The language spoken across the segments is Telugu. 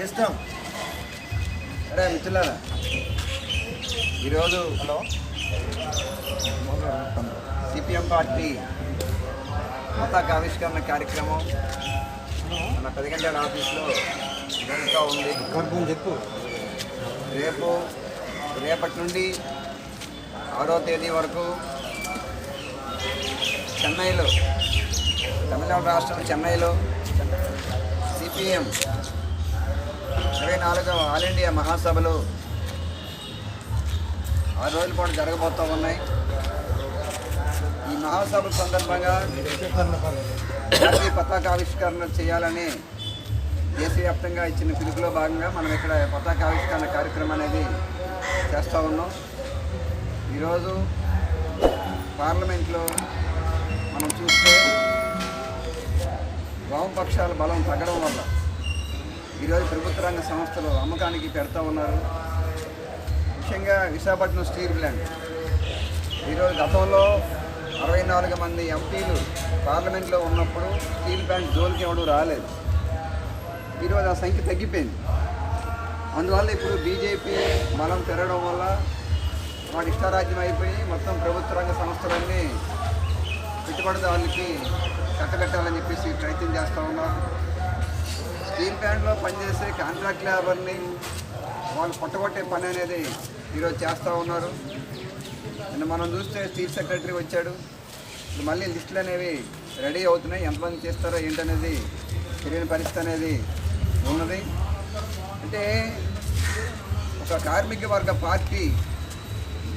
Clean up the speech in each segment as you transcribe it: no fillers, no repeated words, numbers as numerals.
ఇష్టం అరే మిత్రులారా, ఈరోజు సిపిఎం పార్టీ పతాక ఆవిష్కరణ కార్యక్రమం మన 10 గంటల ఆఫీస్లో జరుగుతూ ఉంది. రేపటి నుండి 6వ తేదీ వరకు చెన్నైలో, తమిళనాడు రాష్ట్రం చెన్నైలో సిపిఎం 24వ ఆల్ ఇండియా మహాసభలు 6 రోజుల పాటు జరగబోతూ ఉన్నాయి. ఈ మహాసభల సందర్భంగా జాతీయ పతాకావిష్కరణ చేయాలని దేశవ్యాప్తంగా ఇచ్చిన పిలుపులో భాగంగా మనం ఇక్కడ పతాకావిష్కరణ కార్యక్రమం అనేది చేస్తూ ఉన్నాం. ఈరోజు పార్లమెంట్లో మనం చూస్తే వామపక్షాల బలం తగ్గడం వల్ల ఈరోజు ప్రభుత్వ రంగ సంస్థలు అమ్మకానికి పెడతా ఉన్నారు. ముఖ్యంగా విశాఖపట్నం స్టీల్ ప్లాంట్ ఈరోజు గతంలో 64 మంది ఎంపీలు పార్లమెంట్లో ఉన్నప్పుడు స్టీల్ ప్లాంట్ జోలికి ఎవడు రాలేదు. ఈరోజు ఆ సంఖ్య తగ్గిపోయింది. అందువల్ల ఇప్పుడు బీజేపీ బలం పెరగడం వల్ల వాటి ఇష్టారాజ్యం అయిపోయి మొత్తం ప్రభుత్వ రంగ సంస్థలన్నీ పెట్టుబడిదారులకి కట్టబెట్టాలని చెప్పేసి ప్రయత్నం చేస్తూ ఉన్నారు. స్టీల్ ప్లాంట్లో పనిచేసే కాంట్రాక్ట్ లేబర్ని వాళ్ళు పొట్టగొట్టే పని అనేది ఈరోజు చేస్తూ ఉన్నారు. మనం చూస్తే స్టీల్ సెక్రటరీ వచ్చాడు. ఇప్పుడు మళ్ళీ లిస్టులు అనేవి రెడీ అవుతున్నాయి. ఎంతమంది చేస్తారో ఏంటనేది తెలియని పరిస్థితి అనేది ఉన్నది. అంటే ఒక కార్మిక వర్గ పార్టీ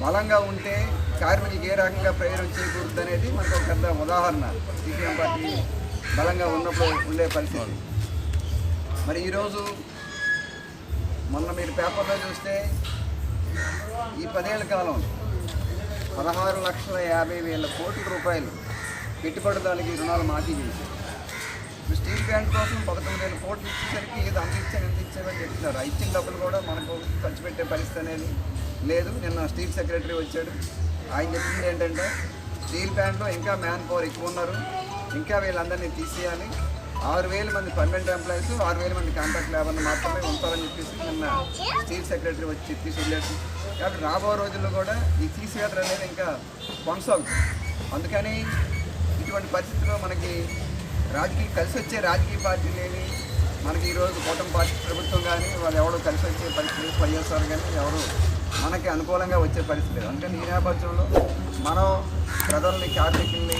బలంగా ఉంటే కార్మికులకు ఏ రకంగా ప్రయోజనం చేకూరుతుంది అనేది మనకు ఒక పెద్ద ఉదాహరణ. సిపిఎం పార్టీ బలంగా ఉన్నప్పుడు ఉండే పరిస్థితి. మరి ఈరోజు మొన్న మీరు పేపర్లో చూస్తే ఈ 10 ఏళ్ల కాలం 16,50,000 కోట్ల రూపాయలు పెట్టుబడిదారులకి రుణాలు మాఫీ చేశారు. స్టీల్ ప్లాంట్ కోసం 19,000 కోట్లు ఇచ్చేసరికి ఇది అంత ఇచ్చామని చెప్తున్నారు. ఆ ఇచ్చిన డబ్బులు కూడా మనకు ఖర్చు పెట్టే పరిస్థితి అనేది లేదు. నిన్న స్టీల్ సెక్రటరీ వచ్చాడు. ఆయన చెప్పింది ఏంటంటే స్టీల్ ప్లాంట్లో ఇంకా మ్యాన్ పవర్ ఎక్కువ ఉన్నారు, ఇంకా వీళ్ళందరినీ తీసేయాలి. 6,000 మంది పర్మనెంట్ ఎంప్లాయీస్, 6,000 మంది కాంట్రాక్ట్ లేబర్ని మాత్రమే ఉంటారని చెప్పేసి నిన్న స్టీల్ సెక్రటరీ వచ్చి చెప్పేసి వెళ్ళారు. కాబట్టి రాబో రోజుల్లో కూడా ఈ తీసివేత అనేది ఇంకా కొనసాగుతుంది. అందుకని ఇటువంటి పరిస్థితుల్లో మనకి కలిసి వచ్చే రాజకీయ పార్టీలు ఏవి మనకి ఈరోజు కూటమి పార్టీ ప్రభుత్వం కానీ వాళ్ళు ఎవరు కలిసి వచ్చే పరిస్థితి, వైఎస్ఆర్ కానీ ఎవరు మనకి అనుకూలంగా వచ్చే పరిస్థితి లేదు. అందుకని ఈ నేపథ్యంలో మనం ప్రజల్ని, కార్మికుల్ని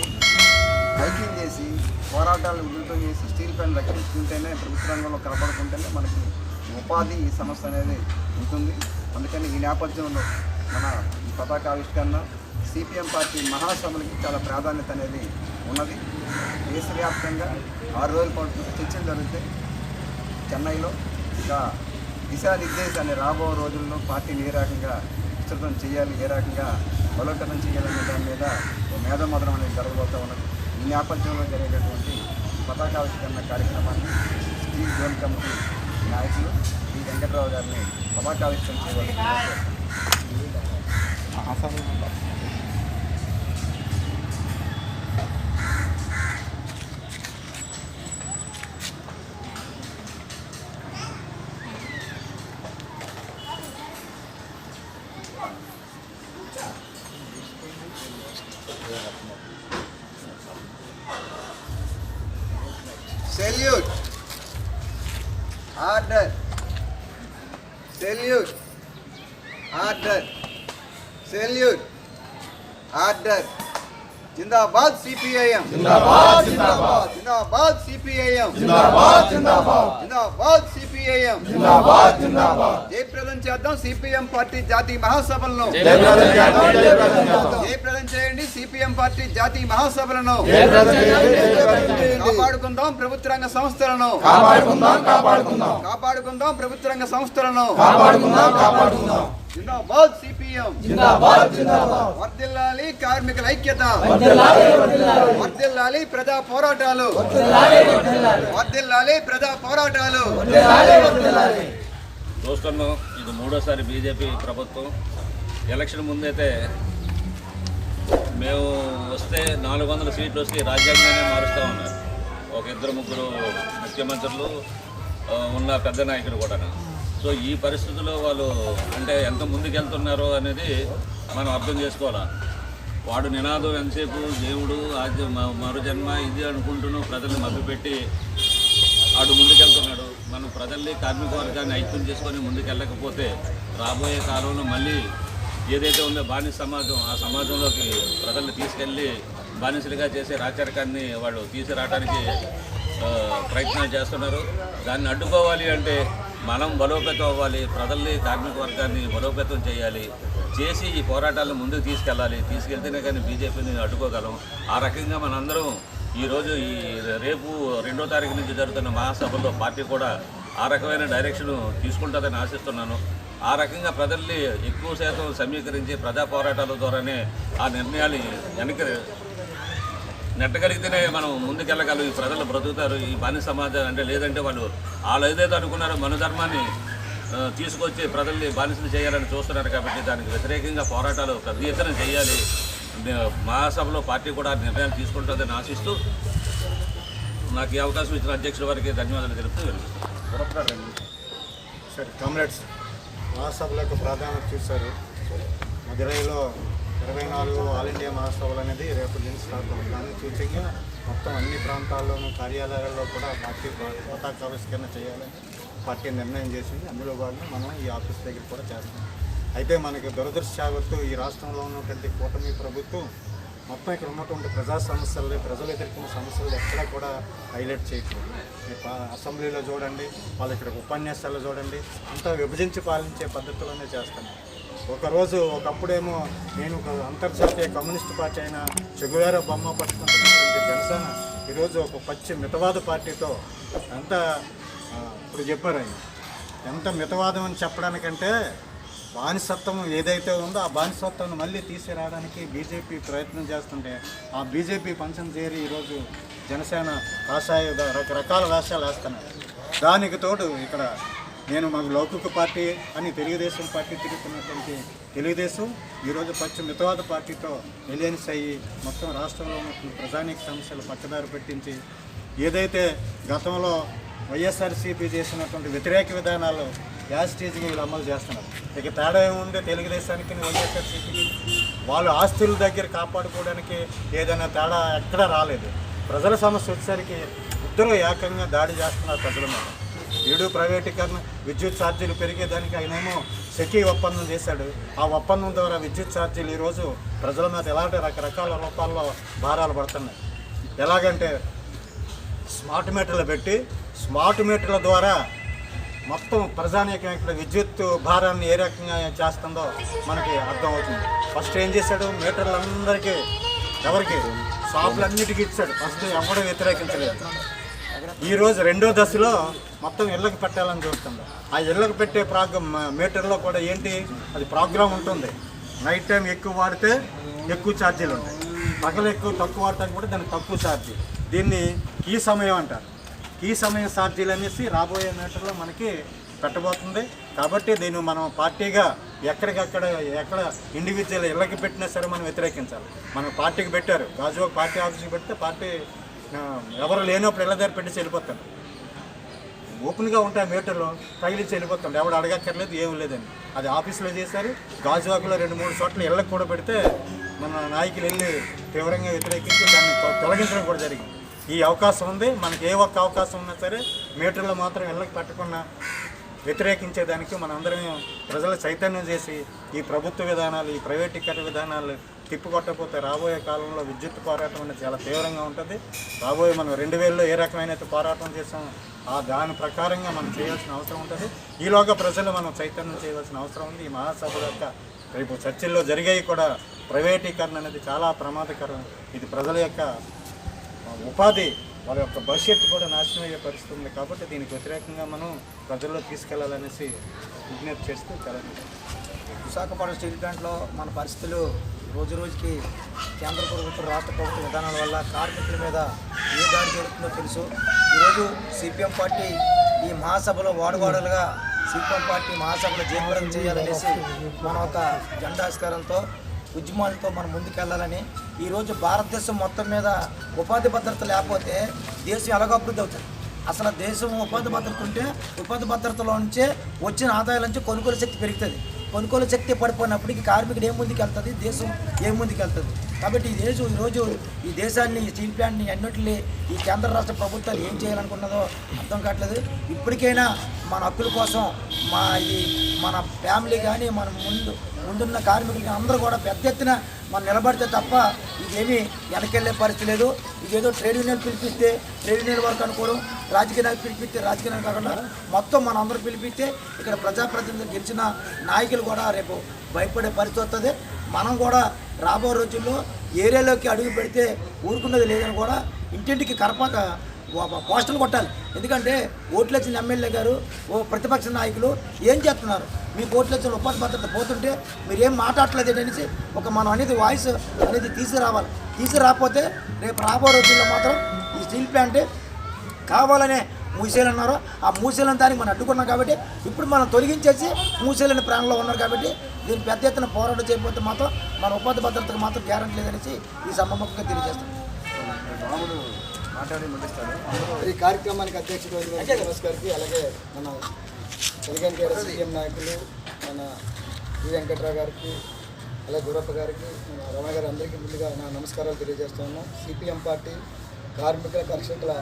ఐక్యం చేసి పోరాటాలు ఉధృతం చేసి స్టీల్ ప్లాంట్ రక్షించుకుంటేనే, ప్రభుత్వ రంగంలో కాపాడుకుంటేనే మనకి ఉపాధి సమస్య అనేది ఉంటుంది. అందుకని ఈ నేపథ్యంలో మన ఈ పతాకావిష్కరణ సిపిఎం పార్టీ మహాసభలకి చాలా ప్రాధాన్యత అనేది ఉన్నది. దేశవ్యాప్తంగా 6 రోజుల పాటు చర్చలు జరుగుతాయి. చెన్నైలో ఇంకా దిశానిర్దేశాన్ని రాబో రోజుల్లో పార్టీని ఏ రకంగా విస్తృతం చేయాలి, ఏ రకంగా బలోపేతం చేయాలనే దాని మీద మేధోమథనం అనేది జరగబోతూ ఉన్నది. ఈ నేపథ్యంలో జరిగేటటువంటి పతాకావిష్కరణ కార్యక్రమాన్ని స్టీల్ జోన్ కమిటీ నాయకులు ఈ వెంకట్రావు గారిని పతాకావిష్కరణ చేయవలసింది. Salute. Order. Salute. Order. Salute. Order. जिंदाबाद सीपीआईएम. जिंदाबाद जिंदाबाद. जिंदाबाद सीपीआईएम. जिंदाबाद जिंदाबाद. जिंदाबाद सीपीआईएम. जिंदाबाद जिंदाबाद. जयप्रदं చేద్దాం సిపిఎం పార్టీ జాతీయ మహాసభలను. జయప్రదం చేద్దాం. జయప్రదం చేయండి సిపిఎం పార్టీ జాతీయ మహాసభలను. కాపాడుకుందాం ప్రభుత్వ రంగ సంస్థలను. కాపాడుకుందాం ప్రభుత్వ రంగ సంస్థలను. జిందాబాద్ సిపిఎం. జిందాబాద్ జిందాబాద్. వర్ధిల్లాలి కార్మికుల ఐక్యత. వర్ధిల్లాలి ప్రజా పోరాటాలు. వర్ధిల్లాలి ప్రజా పోరాటాలు. చూస్తున్నాం, ఇది 3వసారి బీజేపీ ప్రభుత్వం. ఎలక్షన్ ముందైతే మేము వస్తే 400 సీట్లు వస్తే రాజ్యాంగాన్ని మారుస్తూ ఉన్నారు. ఒక 2-3 ముఖ్యమంత్రులు ఉన్న పెద్ద నాయకుడు కూడా. సో ఈ పరిస్థితుల్లో వాళ్ళు అంటే ఎంత ముందుకెళ్తున్నారో అనేది మనం అర్థం చేసుకోవాలి. వాడు నినాదం ఎంతసేపు దేవుడు మరో జన్మ ఇది అనుకుంటూను ప్రజల్ని మభ్యపెట్టి వాడు ముందుకెళ్తున్నాడు. మనం ప్రజల్ని కార్మిక వర్గాన్ని ఐక్యం చేసుకొని ముందుకెళ్ళకపోతే రాబోయే కాలంలో మళ్ళీ ఏదైతే ఉందో బానిస సమాజం, ఆ సమాజంలోకి ప్రజల్ని తీసుకెళ్ళి బానిసలుగా చేసే రాచరికాన్ని వాళ్ళు తీసుకురావడానికి ప్రయత్నాలు చేస్తున్నారు. దాన్ని అడ్డుకోవాలి అంటే మనం బలోపేతం అవ్వాలి, ప్రజల్ని కార్మిక వర్గాన్ని బలోపేతం చేయాలి, చేసి ఈ పోరాటాలను ముందుకు తీసుకెళ్తేనే కానీ బీజేపీని అడ్డుకోగలం. ఆ రకంగా మనందరం ఈరోజు రేపు 2వ తారీఖు నుంచి జరుగుతున్న మహాసభలో పార్టీ కూడా ఆ రకమైన డైరెక్షన్ తీసుకుంటుందని ఆశిస్తున్నాను. ఆ రకంగా ప్రజల్ని ఎక్కువ శాతం సమీకరించి ప్రజా పోరాటాల ద్వారానే ఆ నిర్ణయాలు వెనక్కి నెట్టగలిగితేనే మనం ముందుకెళ్ళగలం. ఈ ప్రజలు బ్రతుకుతారు. ఈ బానిస సమాజం అంటే లేదంటే వాళ్ళు ఏదైతే అనుకున్నారో మన ధర్మాన్ని తీసుకొచ్చి ప్రజల్ని బానిసలు చేయాలని చూస్తున్నారు. కాబట్టి దానికి వ్యతిరేకంగా పోరాటాలు పెద్ద ఎత్తున చేయాలి. మహాసభలో పార్టీ కూడా నిర్ణయాలు తీసుకుంటుందని ఆశిస్తూ నాకు ఈ అవకాశం ఇచ్చిన అధ్యక్షుల వారికి ధన్యవాదాలు తెలుపుతూ వెళ్తాను. సరే కామ్రేడ్స్, మహాసభల యొక్క ప్రాధాన్యత చూశారు. మదురైలో 24 ఆల్ ఇండియా మహాసభలు అనేది రేపు నుంచి స్టార్ట్ అవుతుంది. దాన్ని సూచంగా మొత్తం అన్ని ప్రాంతాల్లోనూ కార్యాలయాల్లో కూడా పార్టీ పతాకావిష్కరణ చేయాలని పార్టీ నిర్ణయం చేసింది. అందులో భాగంగా మనం ఈ ఆఫీస్ దగ్గర కూడా చేస్తాం. అయితే మనకి దురదృష్టవశాత్తు ఈ రాష్ట్రంలో ఉన్నటువంటి కూటమి ప్రభుత్వం మొత్తం ఇక్కడ ఉన్నటువంటి ప్రజా సమస్యలు, ప్రజలు ఎదుర్కొన్న సమస్యలు ఎక్కడా కూడా హైలైట్ చేయట్లేదు. అసెంబ్లీలో చూడండి, వాళ్ళు ఇక్కడ ఉపన్యాసాలు చూడండి, అంతా విభజించి పాలించే పద్ధతిలోనే చేస్తున్నారు. ఒకప్పుడేమో నేను అంతర్జాతీయ కమ్యూనిస్టు పార్టీ అయిన చెగువేరా బొమ్మ పట్టుకుంటున్నటువంటి జనసేన ఈరోజు ఒక పచ్చి మితవాద పార్టీతో ఇప్పుడు చెప్పారు ఆయన ఎంత మితవాదం అని చెప్పడానికంటే బానిసత్వం ఏదైతే ఉందో ఆ బానిసత్వాన్ని మళ్ళీ తీసుకురావడానికి బీజేపీ ప్రయత్నం చేస్తుంటే ఆ బీజేపీ పంచం చేరి ఈరోజు జనసేన రకరకాల వేషాలు వేస్తున్నారు. దానికి తోడు ఇక్కడ మాకు లౌకిక పార్టీ అని తెలుగుదేశం పార్టీ తిరుగుతున్నటువంటి తెలుగుదేశం ఈరోజు పచ్చి మితవాద పార్టీతో ఎలియన్స్ అయ్యి మొత్తం రాష్ట్రంలో ఉన్నటువంటి ప్రజానీక సమస్యలు పక్కదారి పెట్టించి ఏదైతే గతంలో వైఎస్ఆర్సీపీ చేసినటువంటి వ్యతిరేక విధానాలు యాజిటేజ్గా వీళ్ళు అమలు చేస్తున్నారు. ఇక తేడా ఏముంది తెలుగుదేశానికి వైఎస్ఆర్సీపీకి? వాళ్ళు ఆస్తుల దగ్గర కాపాడుకోవడానికి ఏదైనా తేడా ఎక్కడా రాలేదు. ప్రజల సమస్య వచ్చేసరికి ఇద్దరు ఏకంగా దాడి చేస్తున్నారు ప్రజల మీద. వీడు ప్రైవేటీకరణ, విద్యుత్ ఛార్జీలు పెరిగేదానికి ఆయనేమో సెకీ ఒప్పందం చేశాడు. ఆ ఒప్పందం ద్వారా విద్యుత్ ఛార్జీలు ఈరోజు ప్రజల మీద ఎలాంటి రకరకాల రూపాల్లో భారాలు పడుతున్నాయి. ఎలాగంటే స్మార్ట్ మీటర్లు పెట్టి స్మార్ట్ మీటర్ల ద్వారా మొత్తం ప్రజానీకమైన విద్యుత్ భారాన్ని ఏ రకంగా చేస్తుందో మనకి అర్థమవుతుంది. ఫస్ట్ ఏం చేశాడు, మీటర్లందరికీ ఎవరికి షాపులన్నిటికీ ఇచ్చాడు. ఫస్ట్ ఎవడూ వ్యతిరేకించలేదు. ఈరోజు 2వ దశలో మొత్తం ఇళ్ళకి పెట్టాలని చూస్తుంది. ఆ ఇళ్ళకి పెట్టే మీటర్లో కూడా ఏంటి, అది ప్రోగ్రామ్ ఉంటుంది. నైట్ టైం ఎక్కువ వాడితే ఎక్కువ ఛార్జీలు ఉంటాయి, పగలు తక్కువ వాడటానికి కూడా దానికి తక్కువ ఛార్జీ. దీన్ని కీ సమయం అంటారు. కీ సమయం ఛార్జీలు అనేసి రాబోయే మీటర్లో మనకి పెట్టబోతుంది. కాబట్టి దీన్ని మనం పార్టీగా ఎక్కడ ఇండివిజువల్ ఇళ్ళకి పెట్టినా సరే మనం వ్యతిరేకించాలి. మనం పార్టీకి పెట్టారు, గాజువాక పార్టీ ఆఫీస్కి పెడితే పార్టీ ఎవరు లేనప్పుడు ఇళ్ళ దగ్గర పెట్టేసి వెళ్ళిపోతాడు. ఓపెన్గా ఉంటాయి మీటర్లు, తగిలించి వెళ్ళిపోతాడు. ఎవడు అడగక్కర్లేదు, ఏం లేదని. అది ఆఫీసులో చేశారు. గాజువాకలో 2-3 చోట్ల ఇళ్ళకి కూడా పెడితే మన నాయకులు వెళ్ళి తీవ్రంగా వ్యతిరేకించి దాన్ని తొలగించడం కూడా జరిగింది. ఈ అవకాశం ఉంది. మనకి ఏ ఒక్క అవకాశం ఉన్నా సరే మీటర్లు మాత్రం ఇళ్ళకి పెట్టకుండా వ్యతిరేకించేదానికి మనందరం ప్రజలు చైతన్యం చేసి ఈ ప్రభుత్వ విధానాలు, ఈ ప్రైవేటీకరణ విధానాలు తిప్పికొట్టకపోతే రాబోయే కాలంలో విద్యుత్ పోరాటం అనేది చాలా తీవ్రంగా ఉంటుంది. రాబోయే మనం 2000లో ఏ రకమైన పోరాటం చేసాం దాని ప్రకారంగా మనం చేయాల్సిన అవసరం ఉంటుంది. ఈలోగా ప్రజలు మనం చైతన్యం చేయవలసిన అవసరం ఉంది. ఈ మహాసభ యొక్క రేపు చర్చల్లో జరిగాయి కూడా ప్రైవేటీకరణ అనేది చాలా ప్రమాదకరం. ఇది ప్రజల యొక్క ఉపాధి, వాళ్ళ యొక్క భవిష్యత్తు కూడా నాశనం అయ్యే పరిస్థితి ఉంది. కాబట్టి దీనికి వ్యతిరేకంగా మనం ప్రజల్లో తీసుకెళ్లాలనేసి విజ్ఞప్తి చేస్తూ విశాఖపట్నం స్టీల్ ప్లాంట్లో మన పరిస్థితులు రోజుకి కేంద్ర ప్రభుత్వం, రాష్ట్ర ప్రభుత్వ విధానాల వల్ల కార్మికుల మీద ఏ దాడి జరుగుతుందో తెలుసు. ఈరోజు సిపిఎం పార్టీ ఈ మహాసభలో వాడవాడలుగా సిపిఎం పార్టీ మహాసభలో జయప్రదం చేయాలనేసి మన ఒక జెండాస్కారంతో ఉద్యమాలతో మనం ముందుకెళ్లాలని. ఈరోజు భారతదేశం మొత్తం మీద ఉపాధి భద్రత లేకపోతే దేశం ఎలాగో అభివృద్ధి అవుతుంది. అసలు దేశం ఉపాధి భద్రత ఉంటే ఉపాధి భద్రతలో నుంచే వచ్చిన ఆదాయాల నుంచి కొనుగోలు శక్తి పెరుగుతుంది. కొనుగోలు శక్తి పడిపోయినప్పటికీ కార్మికుడు ఏం ముందుకు వెళ్తుంది, దేశం ఏం ముందుకు వెళ్తుంది. కాబట్టి ఈరోజు ఈ దేశాన్ని, ఈ స్టీల్ ప్లాంట్ని అన్నింటినీ ఈ కేంద్ర రాష్ట్ర ప్రభుత్వాలు ఏం చేయాలనుకున్నదో అర్థం కావట్లేదు. ఇప్పటికైనా మన హక్కుల కోసం మన ఫ్యామిలీ కానీ మన ముందున్న కార్మికులకి అందరూ కూడా పెద్ద ఎత్తున మనం నిలబడితే తప్ప ఇదేమీ వెనకెళ్ళే పరిస్థితి లేదు. ఇదేదో ట్రేడ్ యూనియన్ పిలిపిస్తే ట్రేడ్ యూనియన్ వరకు అనుకోవడం, రాజకీయ నాయకులు పిలిపిస్తే రాజకీయ నాయకులు కాకుండా మొత్తం మనం అందరూ పిలిపిస్తే ఇక్కడ ప్రజాప్రతినిధులు గెలిచిన నాయకులు కూడా రేపు భయపడే పరిస్థితి వస్తుంది. మనం కూడా రాబో రోజుల్లో ఏరియాలోకి అడుగు పెడితే ఊరుకున్నది లేదని కూడా ఇంటింటికి పోస్టర్లు కొట్టాలి. ఎందుకంటే ఓట్లు వచ్చిన ఎమ్మెల్యే గారు, ప్రతిపక్ష నాయకులు ఏం చేస్తున్నారు, మీకు ఓట్లు వచ్చిన ఉపాధి భద్రత పోతుంటే మీరేం మాట్లాడలేదు అనేసి మనం అనేది వాయిస్ అనేది తీసుకురాకపోతే రేపు రాబో రోజుల్లో మాత్రం ఈ స్టీల్ ప్లాంట్ కావాలనే మూసేయాలన్నారు. ఆ మూసేయాలని దానికి మనం అడ్డుకున్నాం కాబట్టి ఇప్పుడు మనం తొలగించేసి మూసేయాలని ప్రాణంలో ఉన్నారు. కాబట్టి దీన్ని పెద్ద ఎత్తున పోరాటం చేయకపోతే మాత్రం మన ఉపాధి భద్రతకు మాత్రం గ్యారంటీ లేదనేసి ఈ సభముఖంగా తెలియజేస్తాం. ఈ కార్యక్రమానికి అధ్యక్షుడు శ్రీనివాస్ గారికి, అలాగే మన ఎలిగెంట్ సీఎం నాయకులు మన వి వెంకట్రావు గారికి, అలాగే గురప్ప గారికి, రమణ గారు అందరికీ ముందుగా నా నమస్కారాలు తెలియజేస్తున్నాను. సిపిఎం పార్టీ కార్మికుల కర్షకుల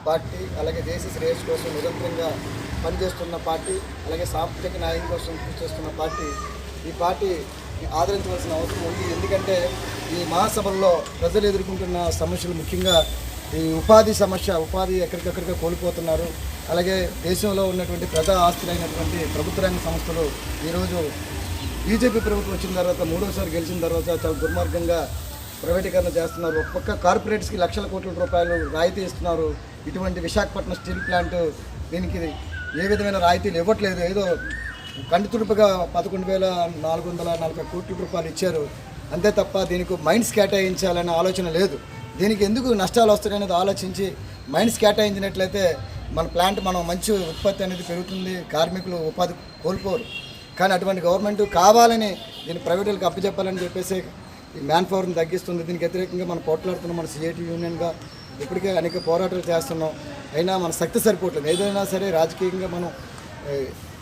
పార్టీ, అలాగే దేశ శ్రేయస్సు కోసం నిరంతరంగా పనిచేస్తున్న పార్టీ, అలాగే సాంస్కృతిక న్యాయం కోసం కృషి చేస్తున్న పార్టీ. ఈ పార్టీ ఆదరించవలసిన అవసరం ఉంది. ఎందుకంటే ఈ మహాసభల్లో ప్రజలు ఎదుర్కొంటున్న సమస్యలు ముఖ్యంగా ఈ ఉపాధి సమస్య, ఉపాధి ఎక్కడికక్కడికి కోల్పోతున్నారు. అలాగే దేశంలో ఉన్నటువంటి ప్రజా ఆస్తులైనటువంటి ప్రభుత్వ రంగ సంస్థలు ఈరోజు బీజేపీ ప్రభుత్వం వచ్చిన తర్వాత, మూడోసారి గెలిచిన తర్వాత చాలా దుర్మార్గంగా ప్రైవేటీకరణ చేస్తున్నారు. ఒక పక్క కార్పొరేట్స్కి లక్షల కోట్ల రూపాయలు రాయితీ ఇస్తున్నారు. ఇటువంటి విశాఖపట్నం స్టీల్ ప్లాంట్ దీనికి ఏ విధమైన రాయితీలు ఇవ్వట్లేదు. ఏదో కంటితుడుపుగా 11,440 కోట్ల రూపాయలు ఇచ్చారు అంతే తప్ప దీనికి మైండ్స్ కేటాయించాలనే ఆలోచన లేదు. దీనికి ఎందుకు నష్టాలు వస్తాయనేది ఆలోచించి మైండ్స్ కేటాయించినట్లయితే మన ప్లాంట్ మంచి ఉత్పత్తి అనేది పెరుగుతుంది, కార్మికులు ఉపాధి కోల్పోరు. కానీ అటువంటి గవర్నమెంట్ కావాలని దీన్ని ప్రైవేటులకు అప్పచెప్పాలని చెప్పేసి ఈ మ్యాన్ పవర్ని తగ్గిస్తుంది. దీనికి వ్యతిరేకంగా మనం పోట్లాడుతున్నాం. మన సిఐటి యూనియన్గా ఇప్పటికే అనేక పోరాటాలు చేస్తున్నాం. అయినా మన శక్తి సరిపోవట్లేదు. ఏదైనా సరే రాజకీయంగా మనం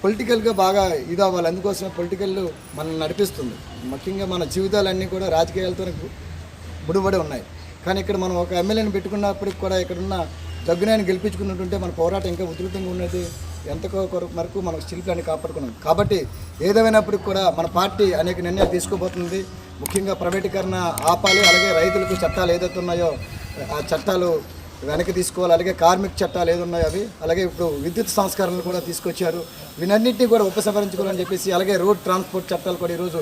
పొలిటికల్గా బాగా ఇది అవ్వాలి. అందుకోసమే పొలిటికల్ మనల్ని నడిపిస్తుంది. ముఖ్యంగా మన జీవితాలన్నీ కూడా రాజకీయాలతో ముడిపడి ఉన్నాయి. కానీ ఇక్కడ మనం ఒక ఎమ్మెల్యేని పెట్టుకున్నప్పటికి కూడా ఇక్కడున్న జగ్గునాయని గెలిపించుకున్నట్టుంటే మన పోరాటం ఇంకా ఉధృతంగా ఉన్నది. ఎంతకో వరకు మనం స్టీల్ ప్లాంట్ కాపాడుకున్నాం. కాబట్టి ఏదేమైనప్పటికి కూడా మన పార్టీ అనేక నిర్ణయాలు తీసుకోబోతుంది. ముఖ్యంగా ప్రైవేటీకరణ ఆపాలి. అలాగే రైతులకు చట్టాలు ఏదైతే ఉన్నాయో ఆ చట్టాలు వెనక్కి తీసుకోవాలి. అలాగే కార్మిక చట్టాలు ఏది ఉన్నాయో అవి, అలాగే ఇప్పుడు విద్యుత్ సంస్కరణలు కూడా తీసుకొచ్చారు. వీటన్నింటినీ కూడా ఉపసంహరించుకోవాలని చెప్పేసి, అలాగే రోడ్ ట్రాన్స్పోర్ట్ చట్టాలు కూడా ఈరోజు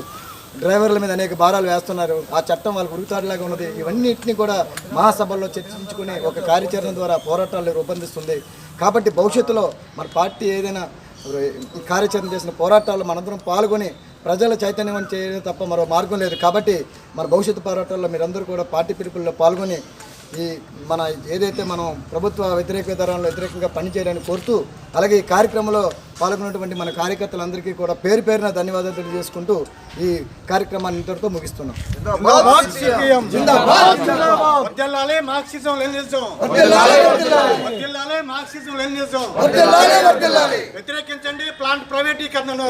డ్రైవర్ల మీద అనేక భారాలు వేస్తున్నారు. ఆ చట్టం వాళ్ళకు ఉరుగుతాడులాగా ఉన్నది. ఇవన్నింటినీ కూడా మహాసభల్లో చర్చించుకుని ఒక కార్యాచరణ ద్వారా పోరాటాలు రూపొందిస్తుంది. కాబట్టి భవిష్యత్తులో మన పార్టీ ఏదైనా ఈ కార్యాచరణ చేసిన పోరాటాల్లో మనందరం పాల్గొని ప్రజల చైతన్యం చేయడం తప్ప మరో మార్గం లేదు. కాబట్టి మన భవిష్యత్తు పోరాటాల్లో మీరందరూ కూడా పార్టీ పిలుపుల్లో పాల్గొని ఈ మన ఏదైతే మనం ప్రభుత్వ వ్యతిరేక విధానంలో వ్యతిరేకంగా పనిచేయడానికి కోరుతూ, అలాగే ఈ కార్యక్రమంలో పాల్గొన్నటువంటి మన కార్యకర్తలందరికీ కూడా పేరు పేరున ధన్యవాదాలు తెలియజేసుకుంటూ ఈ కార్యక్రమాన్ని ఇంతటితో ముగిస్తున్నాం. వ్యతిరేకించండి ప్లాంట్ ప్రైవేటీకరణను,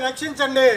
రక్షించండి.